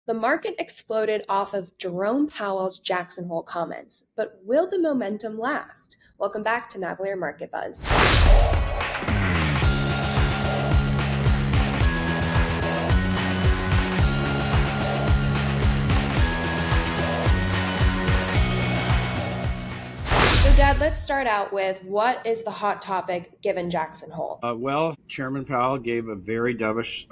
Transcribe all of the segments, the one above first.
The market exploded off of Jerome Powell's Jackson Hole comments, but will the momentum last? Welcome back to Navellier Market Buzz. Dad, let's start out with what is the hot topic given Jackson Hole? Well, Chairman Powell gave a very dovish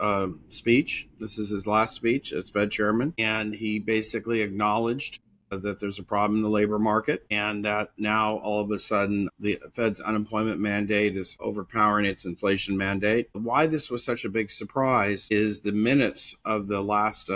speech. This is his last speech as Fed chairman, and he basically acknowledged that there's a problem in the labor market and that now all of a sudden the Fed's unemployment mandate is overpowering its inflation mandate. Why this was such a big surprise is the minutes of the last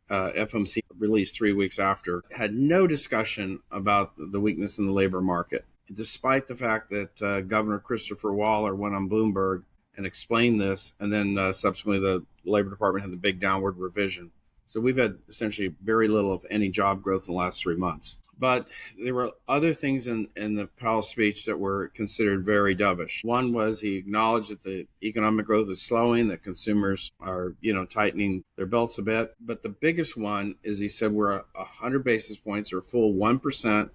FOMC released 3 weeks after had no discussion about the weakness in the labor market, despite the fact that Governor Christopher Waller went on Bloomberg and explained this, and then subsequently the Labor Department had the big downward revision. So we've had essentially very little, if any, job growth in the last 3 months. But there were other things in the Powell speech that were considered very dovish. One was he acknowledged that the economic growth is slowing, that consumers are, tightening their belts a bit. But the biggest one is he said we're 100 basis points or a full 1%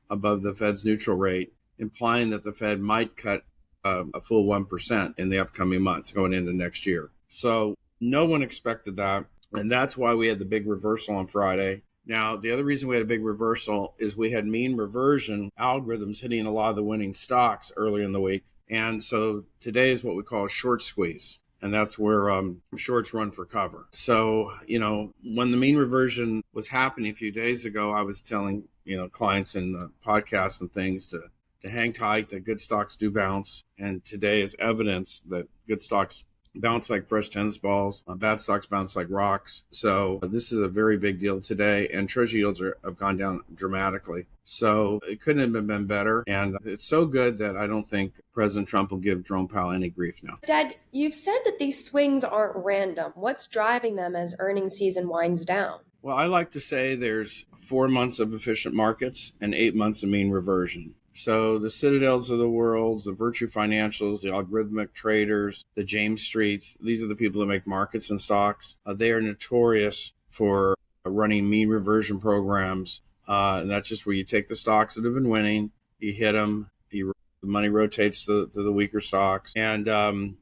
above the Fed's neutral rate, implying that the Fed might cut a full 1% in the upcoming months going into next year. So no one expected that. And that's why we had the big reversal on Friday. Now, the other reason we had a big reversal is we had mean reversion algorithms hitting a lot of the winning stocks earlier in the week. And so today is what we call a short squeeze. And that's where shorts run for cover. So, when the mean reversion was happening a few days ago, I was telling, clients in podcasts and things to hang tight, that good stocks do bounce. And today is evidence that good stocks bounce like fresh tennis balls, bad stocks bounce like rocks. So this is a very big deal today, and Treasury yields have gone down dramatically. So it couldn't have been better, and it's so good that I don't think President Trump will give Jerome Powell any grief now. Dad, you've said that these swings aren't random. What's driving them as earnings season winds down? Well, I like to say there's 4 months of efficient markets and 8 months of mean reversion. So the Citadels of the world, the Virtue Financials, the algorithmic traders, the James Streets, these are the people that make markets and stocks. They are notorious for running mean reversion programs. And that's just where you take the stocks that have been winning, you hit them, the money rotates to the weaker stocks. And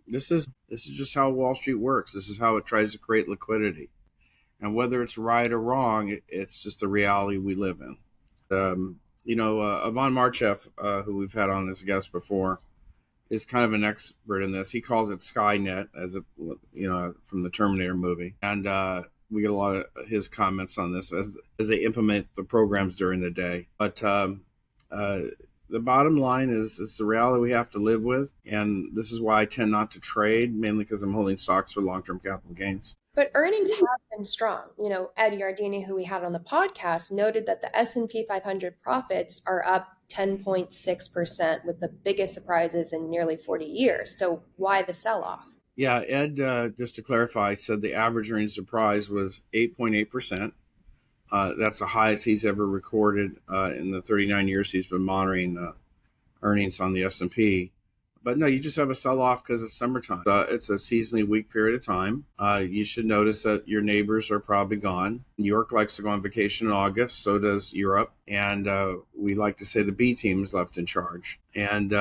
this is just how Wall Street works. This is how it tries to create liquidity. And whether it's right or wrong, it's just the reality we live in. Yvonne Marcheff, who we've had on as a guest before, is kind of an expert in this. He calls it Skynet, from the Terminator movie. And we get a lot of his comments on this as they implement the programs during the day. But the bottom line is it's the reality we have to live with. And this is why I tend not to trade, mainly because I'm holding stocks for long-term capital gains. But earnings have been strong. Ed Yardini, who we had on the podcast, noted that the S&P 500 profits are up 10.6%, with the biggest surprises in nearly 40 years. So why the sell-off? Yeah, Ed, just to clarify, said the average earnings surprise was 8.8%. That's the highest he's ever recorded in the 39 years he's been monitoring earnings on the S&P. But no, you just have a sell-off because it's summertime. It's a seasonally weak period of time. You should notice that your neighbors are probably gone. New York likes to go on vacation in August. So does Europe. And we like to say the B team is left in charge. And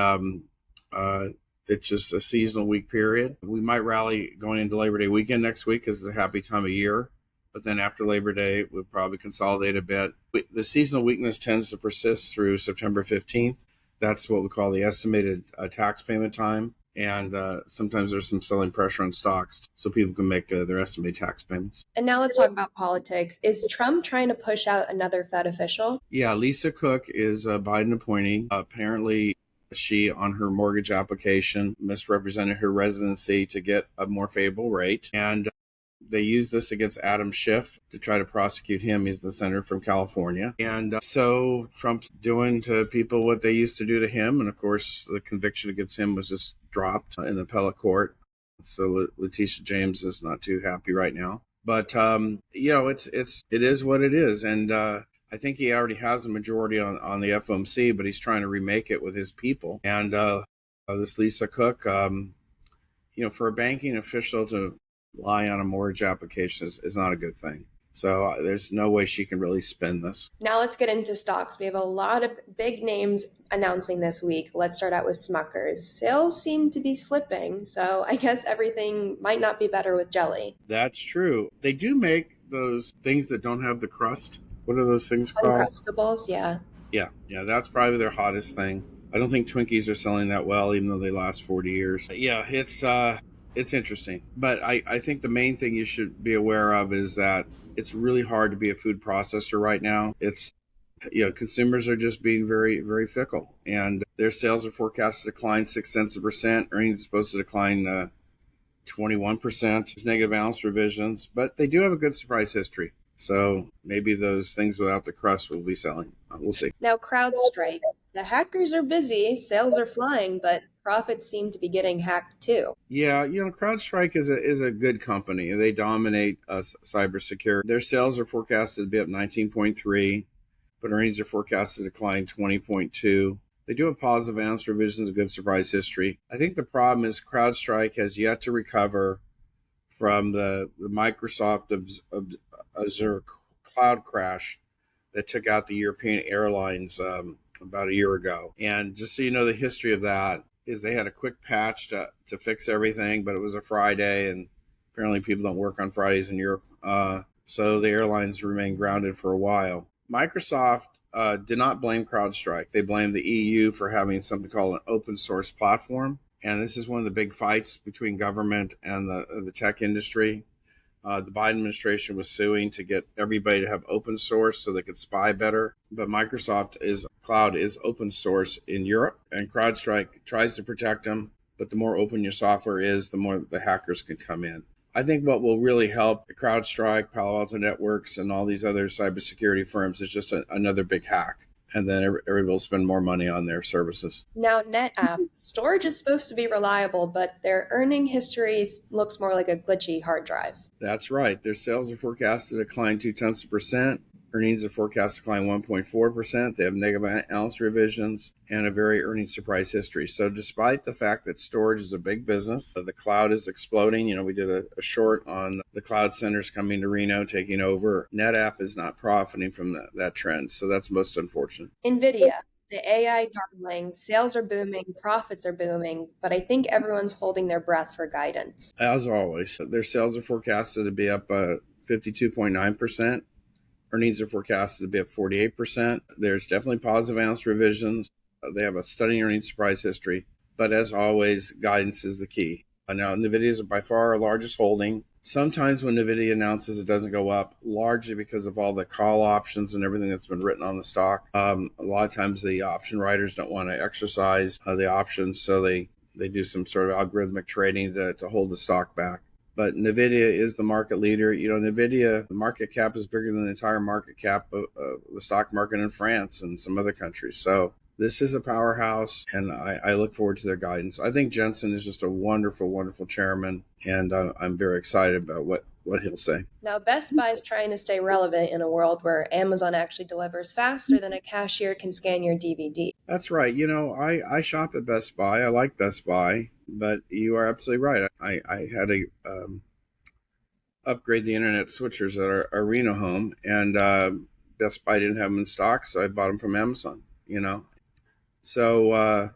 it's just a seasonal weak period. We might rally going into Labor Day weekend next week because it's a happy time of year. But then after Labor Day, we'll probably consolidate a bit. The seasonal weakness tends to persist through September 15th. That's what we call the estimated tax payment time. And sometimes there's some selling pressure on stocks so people can make their estimated tax payments. And now let's talk about politics. Is Trump trying to push out another Fed official? Yeah, Lisa Cook is a Biden appointee. Apparently, she, on her mortgage application, misrepresented her residency to get a more favorable rate. And they used this against Adam Schiff to try to prosecute him. He's the senator from California. And so Trump's doing to people what they used to do to him. And of course, the conviction against him was just dropped in the appellate court. So Letitia James is not too happy right now. But, it is what it is. And I think he already has a majority on the FOMC, but he's trying to remake it with his people. And this Lisa Cook, for a banking official to lie on a mortgage application is not a good thing. So there's no way she can really spin this. Now let's get into stocks. We have a lot of big names announcing this week. Let's start out with Smuckers. Sales seem to be slipping, so I guess everything might not be better with jelly. That's true. They do make those things that don't have the crust. What are those things called? Uncrustables, yeah. Yeah, that's probably their hottest thing. I don't think Twinkies are selling that well, even though they last 40 years. Yeah, it's interesting. But I think the main thing you should be aware of is that it's really hard to be a food processor right now. It's consumers are just being very, very fickle, and their sales are forecast to decline 6 cents a percent. Earnings are supposed to decline 21%. There's negative balance revisions, but they do have a good surprise history. So maybe those things without the crust will be selling. We'll see. Now, CrowdStrike. The hackers are busy, sales are flying, but profits seem to be getting hacked too. Yeah, CrowdStrike is a good company. They dominate cybersecurity. Their sales are forecasted to be up 19.3, but earnings are forecasted to decline 20.2. They do have positive analyst revisions, a good surprise history. I think the problem is CrowdStrike has yet to recover from the Microsoft of Azure cloud crash that took out the European airlines about a year ago. And just so you know, the history of that is they had a quick patch to fix everything, but it was a Friday, and apparently people don't work on Fridays in Europe. So the airlines remained grounded for a while. Microsoft did not blame CrowdStrike. They blamed the EU for having something called an open source platform. And this is one of the big fights between government and the tech industry. The Biden administration was suing to get everybody to have open source so they could spy better. But Microsoft cloud is open source in Europe, and CrowdStrike tries to protect them. But the more open your software is, the more the hackers can come in. I think what will really help CrowdStrike, Palo Alto Networks, and all these other cybersecurity firms is just another big hack. And then everybody will spend more money on their services. Now, NetApp. Storage is supposed to be reliable, but their earning history looks more like a glitchy hard drive. That's right. Their sales are forecast to decline 0.2%. Earnings are forecast to decline 1.4%. They have negative analyst revisions and a very earnings surprise history. So despite the fact that storage is a big business, the cloud is exploding. We did a short on the cloud centers coming to Reno, taking over. NetApp is not profiting from that trend. So that's most unfortunate. NVIDIA. The AI darling, sales are booming, profits are booming, but I think everyone's holding their breath for guidance. As always, their sales are forecasted to be up 52.9%. Earnings are forecasted to be up 48%. There's definitely positive analyst revisions. They have a stunning earnings surprise history. But as always, guidance is the key. Now, NVIDIA is by far our largest holding. Sometimes when NVIDIA announces, it doesn't go up, largely because of all the call options and everything that's been written on the stock. A lot of times the option writers don't want to exercise the options, so they do some sort of algorithmic trading to hold the stock back. But NVIDIA is the market leader. NVIDIA, the market cap is bigger than the entire market cap of the stock market in France and some other countries. So this is a powerhouse, and I look forward to their guidance. I think Jensen is just a wonderful, wonderful chairman, and I'm very excited about what he'll say. Now, Best Buy is trying to stay relevant in a world where Amazon actually delivers faster than a cashier can scan your DVD. That's right. I shop at Best Buy. I like Best Buy, but you are absolutely right. I had to upgrade the internet switchers at our Reno home, and Best Buy didn't have them in stock, so I bought them from Amazon. So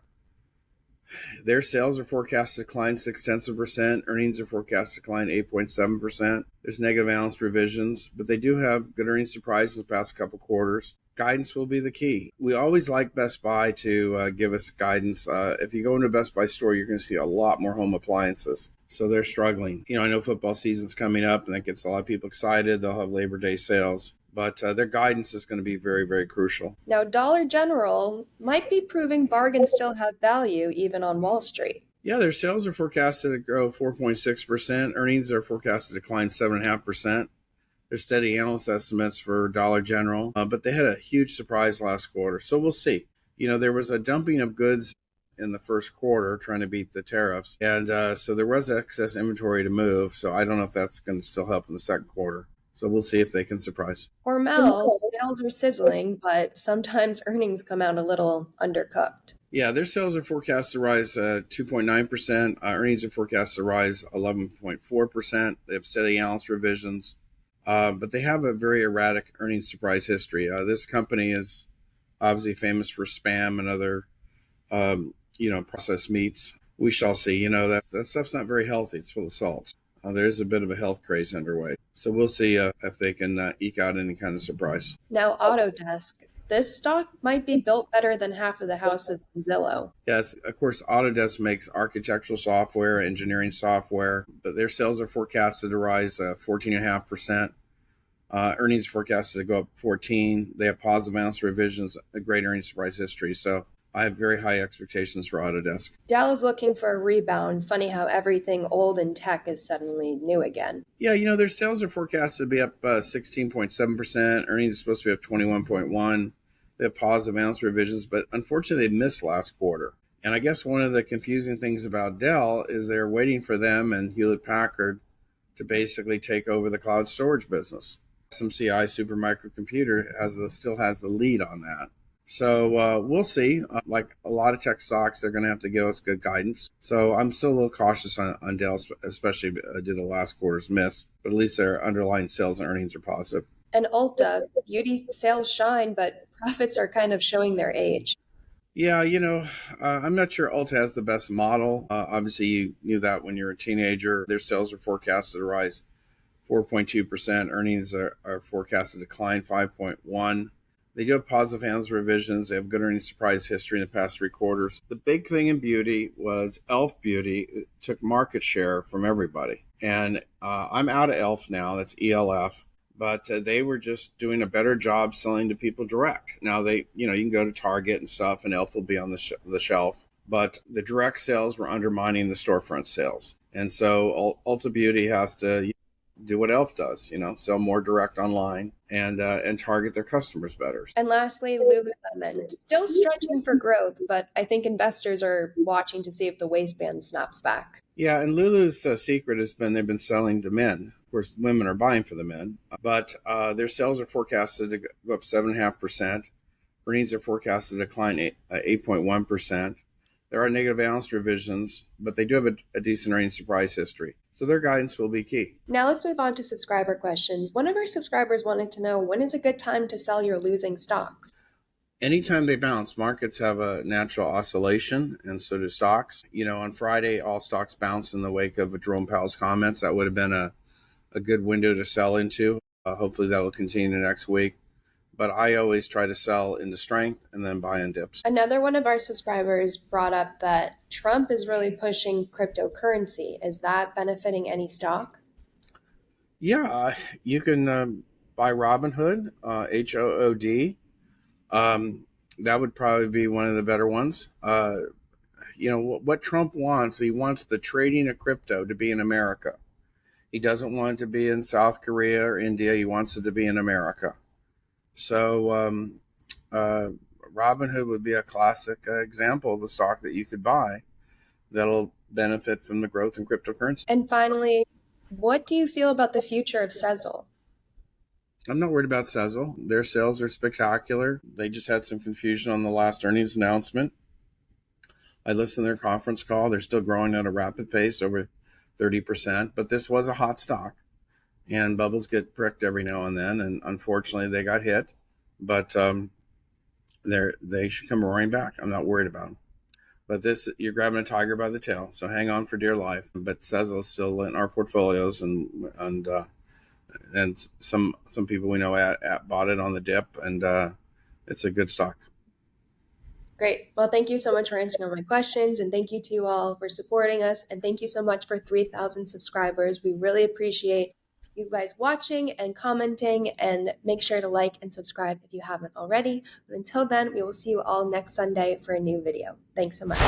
their sales are forecast to decline 0.6%. Earnings are forecast to decline 8.7%. There's negative analyst revisions, but they do have good earnings surprises the past couple quarters. Guidance will be the key. We always like Best Buy to give us guidance. If you go into a Best Buy store, you're going to see a lot more home appliances. So they're struggling. I know football season's coming up, and that gets a lot of people excited. They'll have Labor Day sales. But their guidance is going to be very, very crucial. Now, Dollar General might be proving bargains still have value even on Wall Street. Yeah, their sales are forecasted to grow 4.6%. Earnings are forecasted to decline 7.5%. There's steady analyst estimates for Dollar General, but they had a huge surprise last quarter. So we'll see. There was a dumping of goods in the first quarter trying to beat the tariffs. And so there was excess inventory to move. So I don't know if that's going to still help in the second quarter. So we'll see if they can surprise. Hormel, sales are sizzling, but sometimes earnings come out a little undercooked. Yeah, their sales are forecast to rise 2.9%. Earnings are forecast to rise 11.4%. They have steady analyst revisions. But they have a very erratic earnings surprise history. This company is obviously famous for spam and other, processed meats. We shall see. That stuff's not very healthy. It's full of salts. There is a bit of a health craze underway. So we'll see if they can eke out any kind of surprise. Now, Autodesk. This stock might be built better than half of the houses in Zillow. Yes, of course, Autodesk makes architectural software, engineering software, but their sales are forecasted to rise 14.5%. Earnings forecasted to go up 14. They have positive analyst revisions, a great earnings surprise history. So I have very high expectations for Autodesk. Dell is looking for a rebound. Funny how everything old in tech is suddenly new again. Yeah, their sales are forecasted to be up 16.7%. Earnings are supposed to be up 21.1. They have positive analyst revisions, but unfortunately they missed last quarter. And I guess one of the confusing things about Dell is they're waiting for them and Hewlett Packard to basically take over the cloud storage business. SMCI Supermicro still has the lead on that. So we'll see. Like a lot of tech stocks, they're going to have to give us good guidance. So I'm still a little cautious on Dell, especially due to last quarter's miss. But at least their underlying sales and earnings are positive. And Ulta, beauty sales shine, but profits are kind of showing their age. Yeah, I'm not sure Ulta has the best model. Obviously, you knew that when you were a teenager. Their sales are forecasted to rise 4.2%. Earnings are forecasted to decline 5.1%. They do have positive analyst revisions. They have good earnings surprise history in the past 3 quarters. The big thing in beauty was e.l.f. Beauty. It took market share from everybody. And I'm out of e.l.f. now. That's ELF. But they were just doing a better job selling to people direct. Now you can go to Target and stuff, and e.l.f. will be on the shelf. But the direct sales were undermining the storefront sales. And so Ulta Beauty has to do what e.l.f. does, sell more direct online and target their customers better. And lastly, Lululemon. Still stretching for growth, but I think investors are watching to see if the waistband snaps back. Yeah, and Lulu's secret has been they've been selling to men. Of course, women are buying for the men, but their sales are forecasted to go up 7.5%. Earnings are forecasted to decline 8.1%. There are negative analyst revisions, but they do have a decent earnings surprise history. So their guidance will be key. Now let's move on to subscriber questions. One of our subscribers wanted to know, when is a good time to sell your losing stocks? Anytime they bounce, markets have a natural oscillation, and so do stocks. On Friday, all stocks bounced in the wake of Jerome Powell's comments. That would have been a good window to sell into. Hopefully that will continue next week. But I always try to sell into strength and then buy in dips. Another one of our subscribers brought up that Trump is really pushing cryptocurrency. Is that benefiting any stock? Yeah, you can buy Robinhood, HOOD. That would probably be one of the better ones. What Trump wants, he wants the trading of crypto to be in America. He doesn't want it to be in South Korea or India. He wants it to be in America. So Robinhood would be a classic example of a stock that you could buy that'll benefit from the growth in cryptocurrency. And finally, what do you feel about the future of Sezzle? I'm not worried about Sezzle. Their sales are spectacular. They just had some confusion on the last earnings announcement. I listened to their conference call. They're still growing at a rapid pace, over 30%, but this was a hot stock. And bubbles get pricked every now and then, and unfortunately they got hit. But they should come roaring back. I'm not worried about them. But you're grabbing a tiger by the tail, so hang on for dear life. But Sezzle is still in our portfolios, and some people we know bought it on the dip, and it's a good stock. Great. Well, thank you so much for answering all my questions, and thank you to you all for supporting us, and thank you so much for 3,000 subscribers. We really appreciate you guys watching and commenting, and make sure to like and subscribe if you haven't already. But until then, we will see you all next Sunday for a new video. Thanks so much.